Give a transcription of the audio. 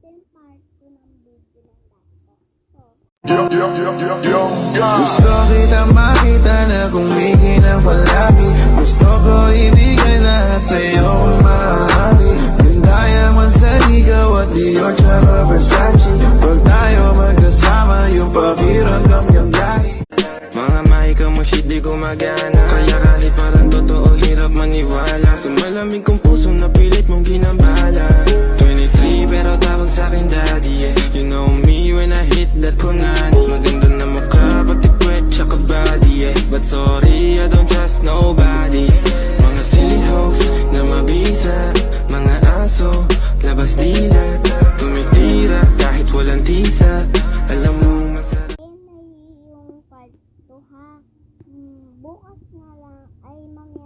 ito yung part 2 ng video ng dati ko. Gusto kita makita na kumigil ng palagi. Gusto ko ibigay lahat sa'yo kung maaari. Yung diamond sa ligaw at Dior tsaka Versace. Pag tayo magkasama, yung pakiramdam yung lahi. Mga mahika mo shit di gumagana. Kaya kahit parang totoo hirap maniwala. Sa malamig kong puso na pilit mong ginambala. 23 pero tawag sa'kin daddy, yeah. You know me when I hit that punani. Maganda na mukha pati puwet tsaka body, yeah. But sorry I don't trust nobody. Mga silly hoes na mabisa. Mga aso, labas dila. Tumitira kahit walang tisa. Alam mo masarap. Yan ay yung part 2 ha. Bukas na lang ay mangyayari